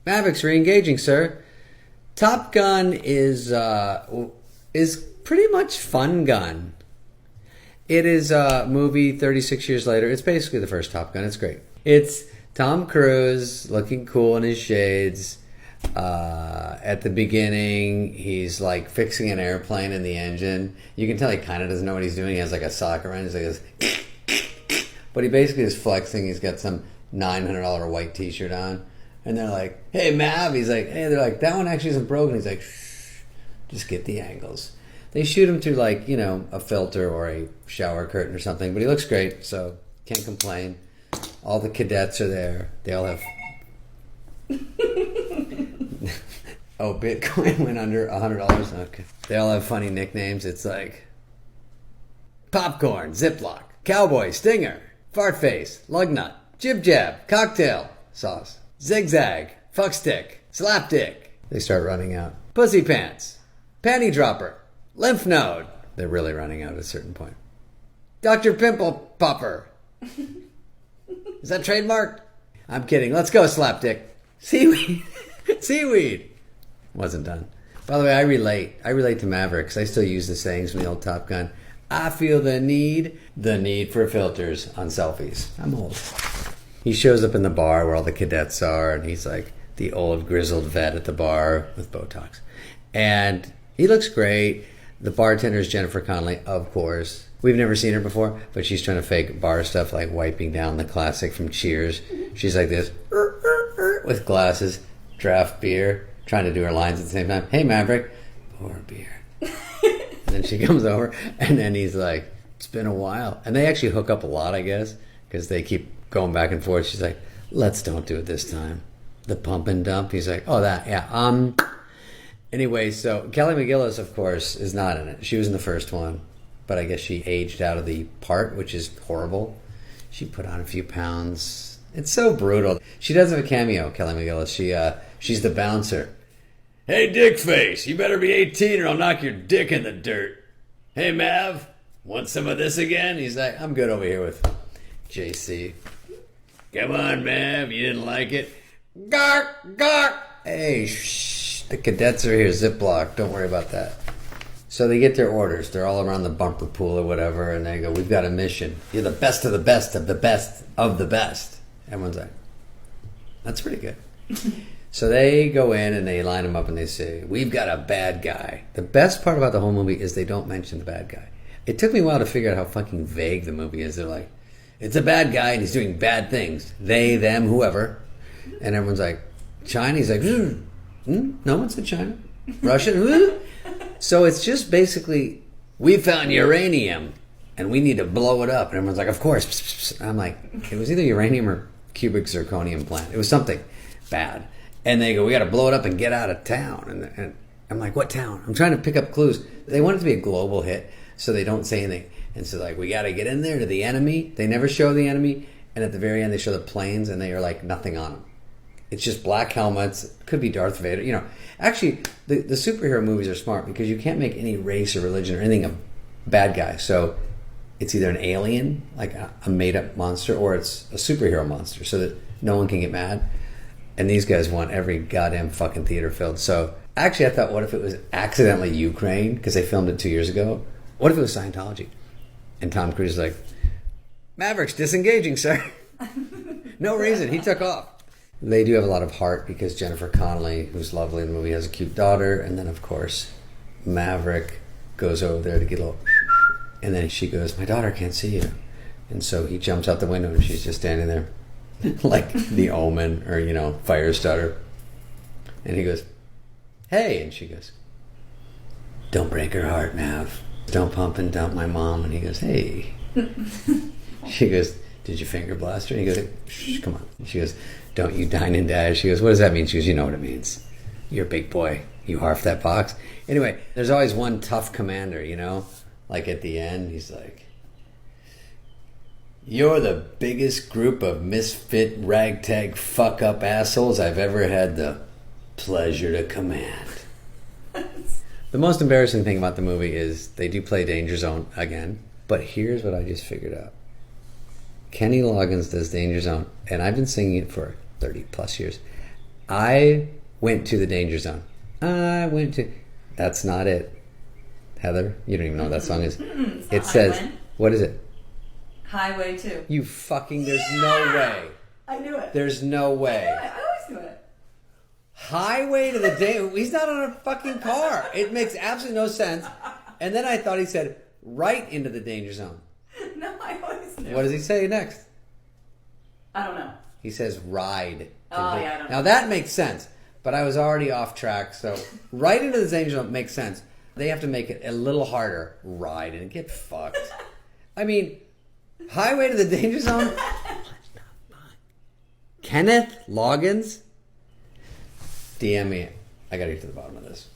Mavericks re-engaging, sir. Top Gun is pretty much Fun Gun. It is a movie 36 years later. It's basically the first Top Gun. It's great. It's Tom Cruise looking cool in his shades. At the beginning, he's like fixing an airplane in the engine. You can tell he kind of doesn't know what he's doing. He has like a sock around. He's like this, but he basically is flexing. He's got some $900 white T-shirt on, and they're like, "Hey, Mav." He's like, "Hey." They're like, "That one actually isn't broken." He's like, "Shh, just get the angles." They shoot him through like a filter or a shower curtain or something, but he looks great, so can't complain. All the cadets are there. They all have. Oh, Bitcoin went under $100. Okay. They all have funny nicknames. It's like Popcorn, Ziploc, Cowboy, Stinger, Fartface, Lugnut, Jib Jab, Cocktail, Sauce, Zigzag, Fuckstick, Slapdick. They start running out. Pussy Pants, Panty Dropper, Lymph Node. They're really running out at a certain point. Dr. Pimple Popper. Is that trademarked? I'm kidding. Let's go, Slapdick. Seaweed. Seaweed. Wasn't done. By the way, I relate to Mavericks. I still use the sayings from the old Top Gun. I feel the need for filters on selfies. I'm old. He shows up in the bar where all the cadets are, and he's like the old grizzled vet at the bar with Botox. And he looks great. The bartender is Jennifer Connelly, of course. We've never seen her before, but she's trying to fake bar stuff, like wiping down the classic from Cheers. She's like this, with glasses, draft beer, trying to do her lines at the same time. Hey, Maverick, pour beer. And then she comes over, and then he's like, it's been a while. And they actually hook up a lot, I guess, because they keep going back and forth. She's like, let's don't do it this time. The pump and dump. He's like, oh, that, yeah. Anyway, so Kelly McGillis, of course, is not in it. She was in the first one, but I guess she aged out of the part, which is horrible. She put on a few pounds. It's so brutal. She does have a cameo, Kelly McGillis. She's the bouncer. Hey, Dickface, you better be 18 or I'll knock your dick in the dirt. Hey, Mav, want some of this again? He's like, I'm good over here with JC. Come on, Mav, you didn't like it? Gark, gark. Hey, shh, the cadets are here, Ziploc, don't worry about that. So they get their orders. They're all around the bumper pool or whatever, and they go, we've got a mission. You're the best of the best of the best of the best. Everyone's like, that's pretty good. So they go in and they line him up and they say, we've got a bad guy. The best part about the whole movie is they don't mention the bad guy. It took me a while to figure out how fucking vague the movie is. They're like, it's a bad guy and he's doing bad things. They, them, whoever. And everyone's like, China? He's like, no one said China. Russian? So it's just basically, we found uranium and we need to blow it up. And everyone's like, of course. And I'm like, it was either uranium or cubic zirconium plant. It was something bad. And they go, we got to blow it up and get out of town. And I'm like, what town? I'm trying to pick up clues. They want it to be a global hit, so they don't say anything. And so like, we got to get in there to the enemy. They never show the enemy. And at the very end, they show the planes and they are like nothing on them. It's just black helmets. Could be Darth Vader. Actually, the superhero movies are smart because you can't make any race or religion or anything a bad guy. So it's either an alien, like a made-up monster, or it's a superhero monster so that no one can get mad. And these guys want every goddamn fucking theater filled. So actually I thought, what if it was accidentally Ukraine? Because they filmed it 2 years ago. What if it was Scientology? And Tom Cruise is like, Maverick's disengaging, sir. No reason. He took off. They do have a lot of heart because Jennifer Connelly, who's lovely in the movie, has a cute daughter. And then, of course, Maverick goes over there to get a little... And then she goes, my daughter can't see you. And so he jumps out the window and she's just standing there. Like the Omen or, Firestarter. And he goes, hey. And she goes, don't break her heart, Mav. Don't pump and dump my mom. And he goes, hey. She goes, did you finger blast her? And he goes, shh, come on. She goes, don't you dine and dash. She goes, what does that mean? She goes, you know what it means. You're a big boy. You harf that box. Anyway, there's always one tough commander, Like at the end, he's like, you're the biggest group of misfit, ragtag, fuck-up assholes I've ever had the pleasure to command. The most embarrassing thing about the movie is they do play Danger Zone again, but here's what I just figured out. Kenny Loggins does Danger Zone, and I've been singing it for 30 plus years. I went to the danger zone. That's not it. Heather, you don't even know what that song is. It says, what is it? Highway 2. You fucking, there's no way. I knew it. There's no way. I always knew it. Highway to the day. He's not on a fucking car. It makes absolutely no sense. And then I thought he said right into the danger zone. No, I always knew. What does he say next? I don't know. He says ride. Oh, yeah, I don't know. Now that makes sense, but I was already off track. So right into the danger zone makes sense. They have to make it a little harder. Ride and get fucked. I mean, highway to the danger zone. Kenneth Loggins, DM me. I gotta get to the bottom of this.